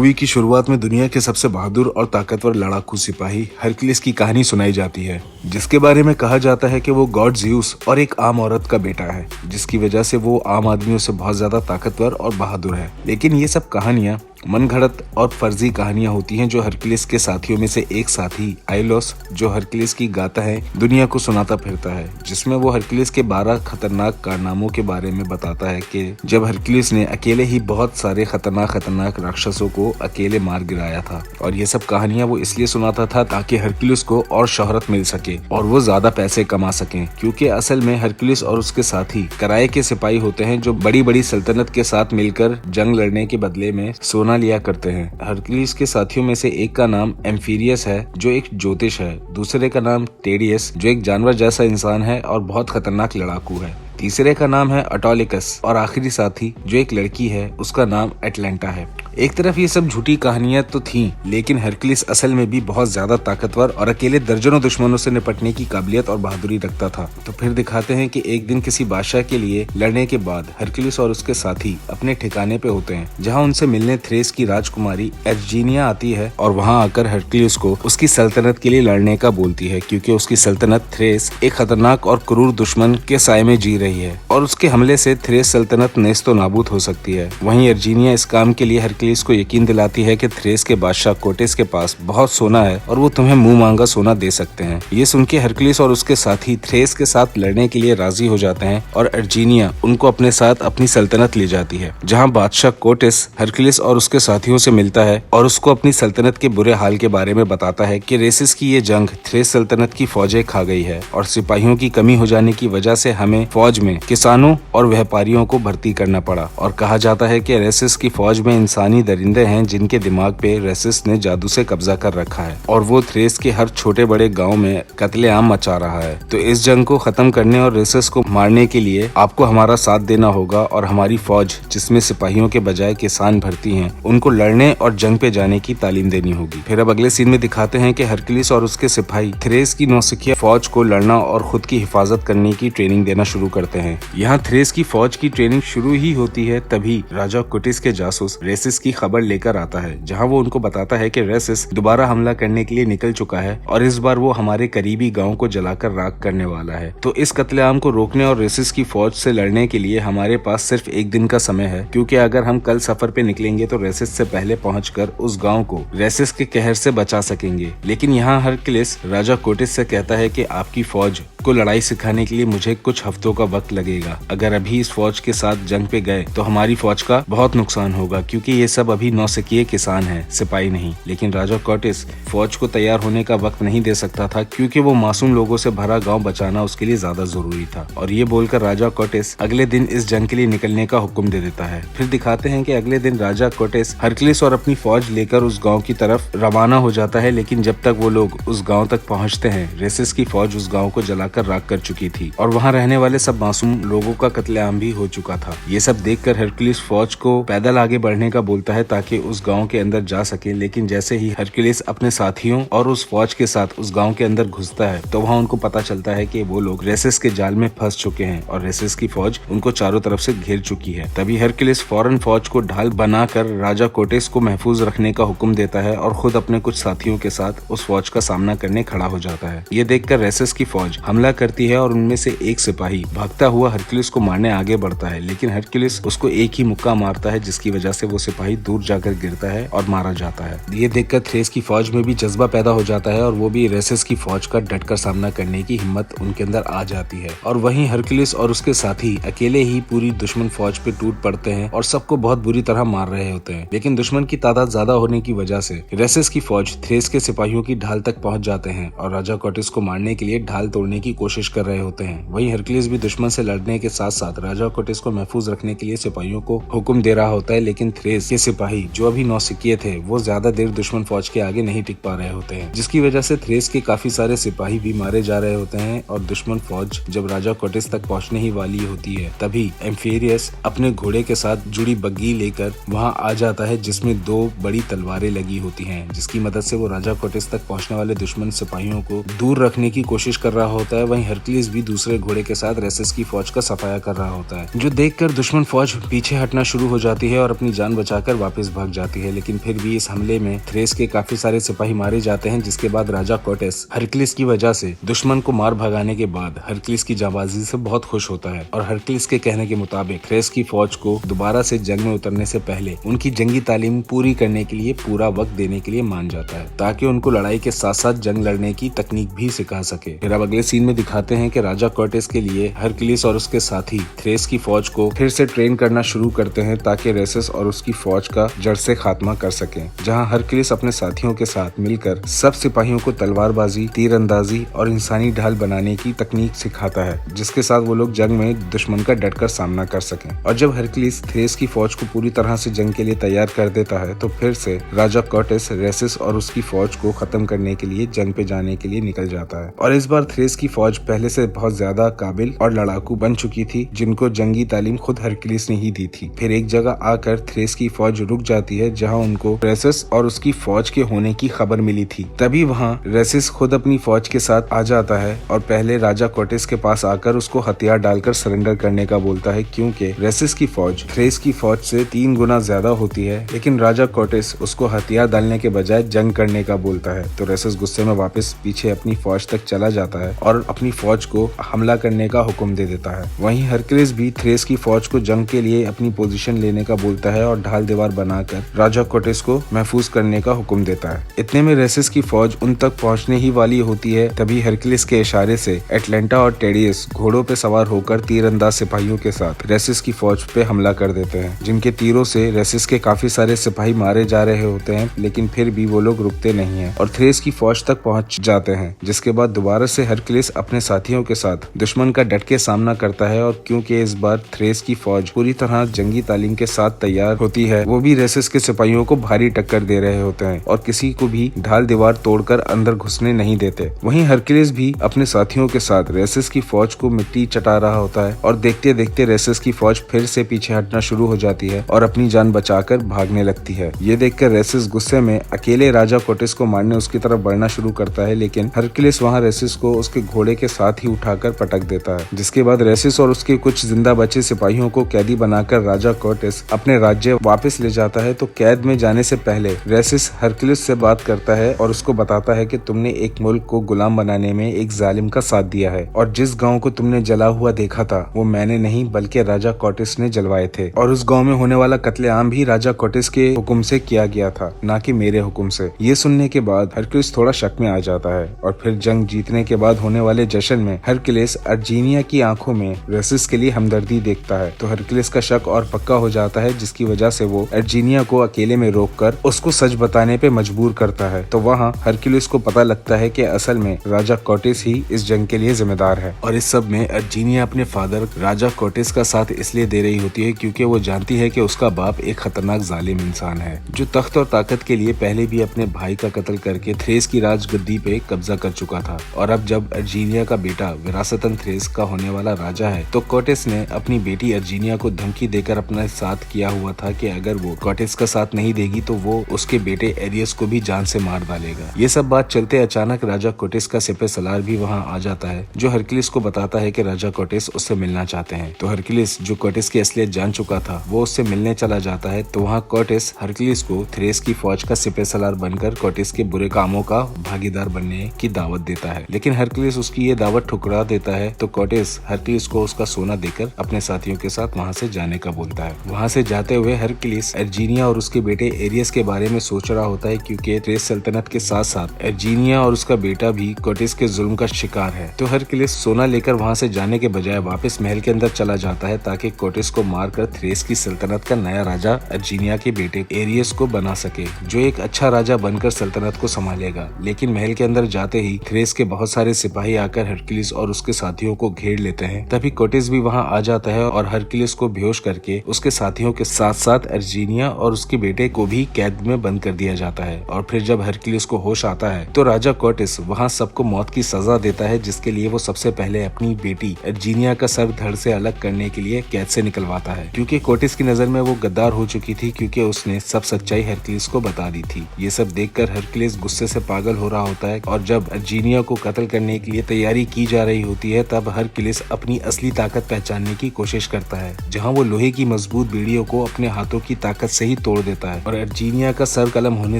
Movie की शुरुआत में दुनिया के सबसे बहादुर और ताकतवर लड़ाकू सिपाही हरक्यूलिस की कहानी सुनाई जाती है, जिसके बारे में कहा जाता है कि वो गॉड ज़्यूस और एक आम औरत का बेटा है, जिसकी वजह से वो आम आदमियों से बहुत ज्यादा ताकतवर और बहादुर है। लेकिन ये सब कहानियां मनगढ़ंत और फर्जी कहानियां होती हैं जो हरक्यूलिस के साथियों में से एक साथी आइलोस, जो हरक्यूलिस की गाथा है, दुनिया को सुनाता फिरता है, जिसमें वो हरक्यूलिस के 12 खतरनाक कारनामों के बारे में बताता है कि जब हरक्यूलिस ने अकेले ही बहुत सारे खतरनाक राक्षसों को अकेले मार गिराया था। और ये सब कहानियां वो इसलिए सुनाता था ताकि हरक्यूलिस को और शोहरत मिल सके और वो ज्यादा पैसे कमा सके, क्योंकि असल में हरक्यूलिस और उसके साथी किराए के सिपाही होते हैं जो बड़ी बड़ी सल्तनत के साथ मिलकर जंग लड़ने के बदले में सोना लिया करते हैं। हरक्यूलिस के साथियों में से एक का नाम एम्फीरियस है, जो एक ज्योतिष है। दूसरे का नाम टेडियस, जो एक जानवर जैसा इंसान है और बहुत खतरनाक लड़ाकू है। तीसरे का नाम है अटोलिकस और आखिरी साथी जो एक लड़की है, उसका नाम एटलांटा है। एक तरफ ये सब झूठी कहानियां तो थीं, लेकिन हरक्यूलिस असल में भी बहुत ज्यादा ताकतवर और अकेले दर्जनों दुश्मनों से निपटने की काबिलियत और बहादुरी रखता था। तो फिर दिखाते हैं कि एक दिन किसी बादशाह के लिए लड़ने के बाद हरक्यूलिस और उसके साथी अपने ठिकाने पे होते हैं, जहाँ उनसे मिलने थ्रेस की राजकुमारी एर्जीनिया आती है और वहाँ आकर हरक्यूलिस को उसकी सल्तनत के लिए लड़ने का बोलती है, क्योंकि उसकी सल्तनत थ्रेस एक खतरनाक और क्रूर दुश्मन के साए में जी रही है और उसके हमले से थ्रेस सल्तनत नेस्तो नाबूद हो सकती है। वहीं एर्जीनिया इस काम के लिए हरक्यूलिस को यकीन दिलाती है कि थ्रेस के बादशाह कोटेस के पास बहुत सोना है और वो तुम्हें मुंह मांगा सोना दे सकते हैं। ये सुन के हरक्यूलिस और उसके साथी थ्रेस के साथ लड़ने के लिए राजी हो जाते हैं और एर्जीनिया उनको अपने साथ अपनी सल्तनत ले जाती है, जहाँ बादशाह कोटेस हरक्यूलिस और उसके साथियों से मिलता है और उसको अपनी सल्तनत के बुरे हाल के बारे में बताता है कि रेसिस की ये जंग थ्रेस सल्तनत की फौजें खा गई है और सिपाहियों की कमी हो जाने की वजह से हमें फौज में किसानों और व्यापारियों को भर्ती करना पड़ा। और कहा जाता है कि रेसिस की फौज में इंसानी दरिंदे हैं जिनके दिमाग पे रेसिस ने जादू से कब्जा कर रखा है और वो थ्रेस के हर छोटे बड़े गांव में कत्लेआम मचा रहा है। तो इस जंग को खत्म करने और रेसिस को मारने के लिए आपको हमारा साथ देना होगा और हमारी फौज, जिसमें सिपाहियों के बजाय किसान भर्ती हैं, उनको लड़ने और जंग पे जाने की तालीम देनी होगी। फिर अब अगले सीन में दिखाते हैं कि हरक्यूलिस और उसके सिपाही थ्रेस की नौसिखिया फौज को लड़ना और खुद की हिफाजत करने की ट्रेनिंग देना शुरू करते हैं। यहाँ थ्रेस की फौज की ट्रेनिंग शुरू ही होती है, तभी राजा कोटिस के जासूस रेसिस की खबर लेकर आता है, जहाँ वो उनको बताता है कि रेसिस दोबारा हमला करने के लिए निकल चुका है और इस बार वो हमारे करीबी गांव को जलाकर राख करने वाला है। तो इस कत्लेआम को रोकने और रेसिस की फौज से लड़ने के लिए हमारे पास सिर्फ एक दिन का समय है, क्योंकि अगर हम कल सफर पे निकलेंगे तो रेसिस से पहले पहुंचकर उस गांव को रेसिस के कहर से बचा सकेंगे। लेकिन यहाँ हरक्यूलिस राजा कोटिस से कहता है कि आपकी फौज को लड़ाई सिखाने के लिए मुझे कुछ हफ्तों का वक्त लगेगा। अगर अभी इस फौज के साथ जंग पे गए तो हमारी फौज का बहुत नुकसान होगा, क्योंकि ये सब अभी नौसिखिए किसान हैं, सिपाही नहीं। लेकिन राजा कोटिस फौज को तैयार होने का वक्त नहीं दे सकता था, क्योंकि वो मासूम लोगों से भरा गांव बचाना उसके लिए ज्यादा जरूरी था। और ये बोलकर राजा कोटिस अगले दिन इस जंग के लिए निकलने का हुक्म दे देता है। फिर दिखाते हैं कि अगले दिन राजा कोटिस हरक्यूलिस और अपनी फौज लेकर उस गाँव की तरफ रवाना हो जाता है, लेकिन जब तक वो लोग उस गाँव तक पहुँचते हैं, रेसिस की फौज उस गाँव को जलाकर राख कर चुकी थी और वहाँ रहने वाले सब मासूम लोगों का कत्लेआम भी हो चुका था। ये सब देखकर हरक्यूलिस फौज को पैदल आगे बढ़ने का बोलता है ताकि उस गांव के अंदर जा सके। लेकिन जैसे ही हरक्यूलिस अपने साथियों और उस फौज के साथ उस गांव के अंदर घुसता है तो वहाँ उनको पता चलता है कि वो लोग रेसिस के जाल में फंस चुके हैं और रेसिस की फौज उनको चारों तरफ से घेर चुकी है। तभी हरक्यूलिस फौरन फौज को ढाल बनाकर राजा कोटिस को महफूज रखने का हुक्म देता है और खुद अपने कुछ साथियों के साथ उस फौज का सामना करने खड़ा हो जाता है। ये देखकर रेसिस की फौज हमला करती है और उनमें से एक सिपाही भागता हुआ हरक्यूलिस को मारने आगे बढ़ता है, लेकिन हरक्यूलिस उसको एक ही मुक्का मारता है, जिसकी वजह से वो सिपाही दूर जाकर गिरता है और मारा जाता है। ये देखकर थ्रेस की फौज में भी जज्बा पैदा हो जाता है और वो भी रेसिस की फौज का डटकर सामना करने की हिम्मत उनके अंदर आ जाती है। और वहीं हरक्यूलिस और उसके साथी अकेले ही पूरी दुश्मन फौज पे टूट पड़ते हैं और सबको बहुत बुरी तरह मार रहे होते हैं। लेकिन दुश्मन की तादाद ज्यादा होने की वजह से रेसिस की फौज थ्रेस के सिपाहियों की ढाल तक पहुंच जाते हैं और राजा कोटिस को मारने के लिए ढाल तोड़ने की कोशिश कर रहे होते हैं। वहीं हरक्यूलिस भी दुश्मन से लड़ने के साथ साथ राजा कोटिस को महफूज रखने के लिए सिपाहियों को हुक्म दे रहा होता है, लेकिन थ्रेस के सिपाही जो अभी नौसिखिए थे वो ज्यादा देर दुश्मन फौज के आगे नहीं टिक पा रहे होते हैं, जिसकी वजह से थ्रेस के काफी सारे सिपाही भी मारे जा रहे होते हैं। और दुश्मन फौज जब राजा कोटिस तक पहुंचने ही वाली होती है, तभी एम्फीरियस अपने घोड़े के साथ जुड़ी बग्गी लेकर वहां आ जाता है, जिसमें 2 बड़ी तलवारें लगी होती हैं, जिसकी मदद से वो राजा कोटिस तक पहुंचने वाले दुश्मन सिपाहियों को दूर रखने की कोशिश कर रहा होता है। वहीं हरक्यूलिस भी दूसरे घोड़े के साथ रेसिस की फौज का सफाया कर रहा होता है, जो देखकर दुश्मन फौज पीछे हटना शुरू हो जाती है और अपनी जान बचाकर वापस भाग जाती है। लेकिन फिर भी इस हमले में थ्रेस के काफी सारे सिपाही मारे जाते हैं, जिसके बाद राजा कोर्टेस हरक्लिस की वजह से दुश्मन को मार भगाने के बाद हरक्लिस की जाबाजी से बहुत खुश होता है और हरक्लिस के कहने के मुताबिक थ्रेस की फौज को दोबारा से जंग में उतरने से पहले उनकी जंगी तालीम पूरी करने के लिए पूरा वक्त देने के लिए मान जाता है, ताकि उनको लड़ाई के साथ साथ जंग लड़ने की तकनीक भी सिखा सके। फिर अब अगले सीन में दिखाते हैं कि राजा कोर्टेस के लिए हरक्लिस और उसके साथी थ्रेस की फौज को फिर से ट्रेन करना शुरू करते हैं, ताकि रेसिस और उसकी फौज का जड़ से खात्मा कर सके। जहाँ हरक्लिस अपने साथियों के साथ मिलकर सब सिपाहियों को तलवारबाजी, तीरंदाजी और इंसानी ढाल बनाने की तकनीक सिखाता है, जिसके साथ वो लोग जंग में दुश्मन का डटकर सामना कर सकें। और जब हरक्लिस थ्रेस की फौज को पूरी तरह से जंग के लिए तैयार कर देता है, तो फिर से राजा कोर्टेस रेसिस और उसकी फौज को खत्म करने के लिए जंग पे जाने के लिए निकल जाता है। और इस बार थ्रेस की फौज पहले से बहुत ज्यादा काबिल और लड़ाकू बन चुकी थी, जिनको जंगी तालीम खुद हरक्लिस ने ही दी थी। फिर एक जगह आकर थ्रेस की फौज रुक जाती है, जहाँ उनको रेसिस और उसकी फौज के होने की खबर मिली थी। तभी वहाँ रेसिस खुद अपनी फौज के साथ आ जाता है और पहले राजा कोर्टेस के पास आकर उसको हथियार डालकर सरेंडर करने का बोलता है, क्योंकि रेसिस की फौज थ्रेस की फौज से 3 गुना ज्यादा होती है। लेकिन राजा कोर्टेस उसको हथियार डालने के बजाय जंग करने का बोलता है, तो रेसिस गुस्से में वापस पीछे अपनी फौज तक चला जाता है और अपनी फौज को हमला करने का हुक्म दे देता है। वहीं हरक्लिस भी थ्रेस की फौज को जंग के लिए अपनी पोजीशन लेने का बोलता है और ढाल दीवार बनाकर राजा कोर्टेस को महफूज करने का हुक्म देता है। इतने में रेसिस की फौज उन तक पहुंचने ही वाली होती है, तभी हरक्लिस के इशारे से एटलांटा और टेडियस घोड़ों पे सवार होकर तीरंदाज सिपाहियों के साथ रेसिस की फौज पे हमला कर देते हैं, जिनके तीरों से रेसिस के काफी सारे सिपाही मारे जा रहे होते हैं। लेकिन फिर भी वो लोग रुकते नहीं हैं और थ्रेस की फौज तक पहुंच जाते हैं, जिसके बाद दोबारा से हरक्लिस अपने साथियों के साथ दुश्मन का डट के सामना करता है। और क्योंकि इस बार थ्रेस की फौज पूरी तरह जंगी तालीम के साथ तैयार होती है, वो भी रेसिस के सिपाहियों को भारी टक्कर दे रहे होते हैं और किसी को भी ढाल दीवार तोड़कर अंदर घुसने नहीं देते। वहीं हरक्लिस भी अपने साथियों के साथ रेसिस की फौज को मिट्टी चटा रहा होता है और देखते देखते रेसिस की फौज फिर से पीछे हटना शुरू हो जाती है और अपनी जान बचाकर भागने लगती है। ये देखकर रेसिस गुस्से में अकेले राजा कोर्टेस को मारने उसकी तरफ बढ़ना शुरू करता है, लेकिन हरक्लिस वहाँ रेसिस को उसके घोड़े के साथ ही उठाकर पटक देता है, जिसके बाद रेसिस और उसके कुछ जिंदा बचे सिपाहियों को कैदी बनाकर राजा कोर्टेस अपने राज्य वापस ले जाता है। तो कैद में जाने से पहले रेसिस हरक्लिस से बात करता है और उसको बताता है कि तुमने एक मुल्क को गुलाम बनाने में एक जालिम का साथ दिया है और जिस गांव को तुमने जला हुआ देखा था वो मैंने नहीं बल्कि राजा कोर्टेस ने जलवाए थे, और उस गांव में होने वाला कत्लेआम भी राजा कोर्टेस के हुक्म से किया गया था, ना कि मेरे हुक्म से। ये सुनने के बाद हरक्लिस थोड़ा शक में आ जाता है और फिर जंग जीतने के बाद होने वाले जश्न में हरक्लिस अर्जीनिया की आंखों में रेसिस के लिए हमदर्दी देखता है। तो हरक्लिस का शक और पक्का हो जाता है, जिसकी वजह से वो अर्जीनिया को अकेले में रोककर उसको सच बताने पे मजबूर करता है। तो वहाँ हरक्लिस को पता लगता है कि असल में राजा कोर्टेस ही इस जंग के लिए जिम्मेदार है। और इस सब में अर्जीनिया अपने फादर राजा कोर्टेस का साथ इसलिए दे रही होती है क्योंकि वो जानती है कि उसका बाप एक खतरनाक जालिम इंसान है, जो तख्त और ताकत के लिए पहले भी अपने भाई का कत्ल करके थ्रेस की राजगद्दी पे कब्जा कर चुका था। और अब जब अर्जीनिया का बेटा विरासतन थ्रेस का होने वाला राजा है, तो कोर्टेस ने अपनी बेटी अर्जीनिया को धमकी देकर अपने साथ किया हुआ था कि अगर वो कोर्टेस का साथ नहीं देगी तो वो उसके बेटे एरियस को भी जान से मार डालेगा। ये सब बात चलते अचानक राजा कोर्टेस का सिपह सलार भी वहाँ आ जाता है, जो हरक्लिस को बताता है कि राजा कोर्टेस उससे मिलना चाहते हैं। तो हरक्लिस, जो कोर्टेस की असलियत जान चुका था, वो उससे मिलने चला जाता है। तो वहाँ कोर्टेस हरक्लिस को थ्रेस की फौज का सिपह सलार बनकर कोर्टेस के बुरे कामों का भागीदार बनने की दावत देता है, लेकिन हरक्लिस उसकी ये दावत ठुकरा देता है। तो कोर्टेस हरक्लिस को उसका सोना देकर अपने साथियों के साथ वहाँ से जाने का बोलता है। वहाँ से जाते हुए हरक्लिस अर्जीनिया और उसके बेटे एरियस के बारे में सोच रहा होता है, क्योंकि थ्रेस सल्तनत के साथ साथ अर्जीनिया और उसका बेटा भी कोर्टेस के जुल्म का शिकार है। तो हरक्लिस सोना लेकर वहाँ से जाने के बजाय वापस महल के अंदर चला जाता है, ताकि कोर्टेस को मारकर थ्रेस की सल्तनत का नया राजा अर्जीनिया के बेटे एरियस को बना सके, जो एक अच्छा राजा बनकर सल्तनत को संभालेगा। लेकिन महल के अंदर जाते ही थ्रेस के बहुत सारे सिपाही आकर हरक्लिस और उसके साथियों को घेर लेते हैं। तभी कोर्टेस भी वहाँ आ जाता है और हरक्लिस को बेहोश करके उसके साथियों के साथ साथ अर्जीनिया और उसके बेटे को भी कैद में बंद कर दिया जाता है। और फिर जब हरक्लिस को होश आता है तो राजा कोर्टेस वहाँ सबको मौत की सजा देता है, जिसके लिए वो सबसे पहले अपनी बेटी अर्जीनिया का सर धड़ से अलग करने के लिए कैद से निकलवाता है, क्योंकि कोर्टेस की नजर में वो गद्दार हो चुकी थी, क्योंकि उसने सब सच्चाई हरक्लिस को बता दी थी। ये सब देखकर हरक्लिस गुस्से से पागल हो रहा होता है और जब अर्जीनिया को कत्ल करने के लिए तैयारी की जा रही होती है, तब हरक्लिस कोर्टेस अपनी असली ताकत पहचानने की कोशिश करता है, जहाँ वो लोहे की मजबूत बेड़ियों को अपने हाथों की ताकत से ही तोड़ देता है और अर्जीनिया का सर कलम होने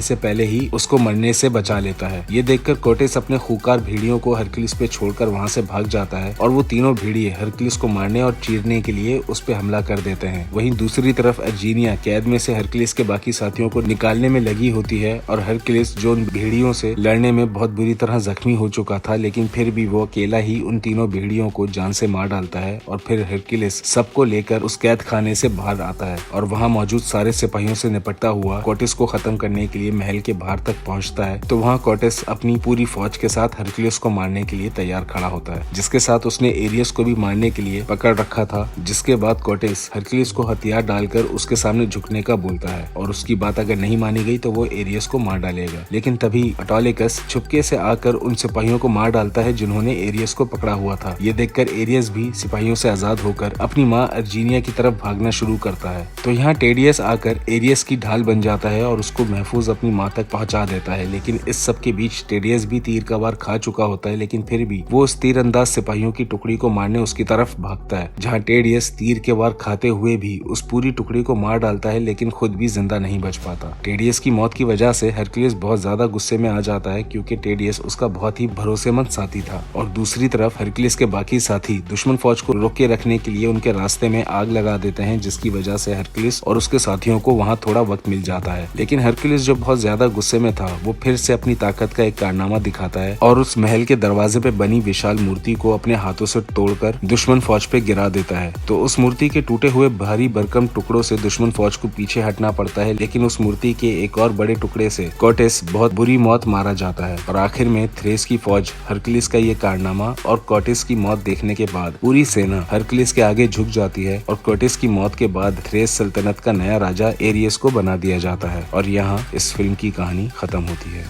से पहले ही उसको मरने से बचा लेता है। ये देखकर कोर्टेस अपने खूंखार भेड़ियों को हरक्यूलिस पे छोड़कर वहाँ से भाग जाता है और वो तीनों भेड़िए हरक्यूलिस को मारने और चीरने के लिए उस पे हमला कर देते हैं। वहीं दूसरी तरफ अर्जीनिया कैद में से हरक्यूलिस के बाकी साथियों को निकालने में लगी होती है और हरक्यूलिस जो उन भेड़ियों से लड़ने में बहुत बुरी तरह जख्मी हो चुका था, लेकिन फिर भी वो अकेला ही उन तीनों भेड़ियों को जान से मार डालता है और फिर हरक्यूलिस सबको लेकर उस कैद खाने से बाहर आता है और वहाँ मौजूद सारे सिपाहियों से निपटता हुआ कोर्टेस को खत्म करने के लिए महल के बाहर तक पहुँचता है। तो वहाँ कोर्टेस अपनी पूरी फौज के साथ हरक्यूलिस को मारने के लिए तैयार खड़ा होता है, जिसके साथ उसने एरियस को भी मारने के लिए पकड़ रखा था। जिसके बाद कोर्टेस हरक्यूलिस को हथियार डालकर उसके सामने झुकने का बोलता है और उसकी बात अगर नहीं मानी गई तो वो एरियस को मार डालेगा। लेकिन तभी ऑटोलिकस छुपके से आकर उन सिपाहियों को मार डालता है जिन्होंने एरियस को पकड़ा हुआ था। ये देखकर एरियस भी सिपाहियों से आजाद होकर अपनी माँ अर्जीनिया की तरफ भागना शुरू करता है। तो यहाँ टेडियस आकर एरियस की ढाल बन जाता है और उसको महफूज अपनी माँ तक पहुँचा देता है। लेकिन इस सब के बीच टेडियस भी तीर का वार खा चुका होता है, लेकिन फिर भी वो उस तीरंदाज सिपाहियों की टुकड़ी को मारने उसकी तरफ भागता है, जहाँ टेडियस तीर के वार खाते हुए भी उस पूरी टुकड़ी को मार डालता है, लेकिन खुद भी जिंदा नहीं बच पाता। टेडियस की मौत की वजह से हरक्यूलिस बहुत ज्यादा गुस्से में आ जाता है, क्योंकि टेडियस उसका बहुत ही भरोसेमंद साथी था। और दूसरी तरफ हरक्यूलिस के बाकी साथी दुश्मन फौज को रोके रखने के लिए उनके रास्ते में आग लगा देते हैं, जिसकी वजह से हरक्यूलिस और उसके साथियों को वहाँ थोड़ा वक्त मिल जाता है। लेकिन हरक्यूलिस जो बहुत ज्यादा गुस्से में था, वो फिर से अपनी ताकत का एक कारनामा दिखाता है और उस महल के दरवाजे पे बनी विशाल मूर्ति को अपने हाथों से तोड़कर दुश्मन फौज पे गिरा देता है। तो उस मूर्ति के टूटे हुए भारी भरकम टुकड़ों से दुश्मन फौज को पीछे हटना पड़ता है, लेकिन उस मूर्ति के एक और बड़े टुकड़े से कोर्टेस बहुत बुरी मौत मारा जाता है। और आखिर में थ्रेस की फौज हरक्यूलिस का ये कारनामा और कोर्टेस की मौत देखने के बाद पूरी सेना हरक्यूलिस के आगे झुक जाती है और कोर्टेस की मौत के बाद थ्रेस सल्तनत का नया राजा एरियस को बना दिया जाता है। और यहाँ इस फिल्म की कहानी खत्म होती है।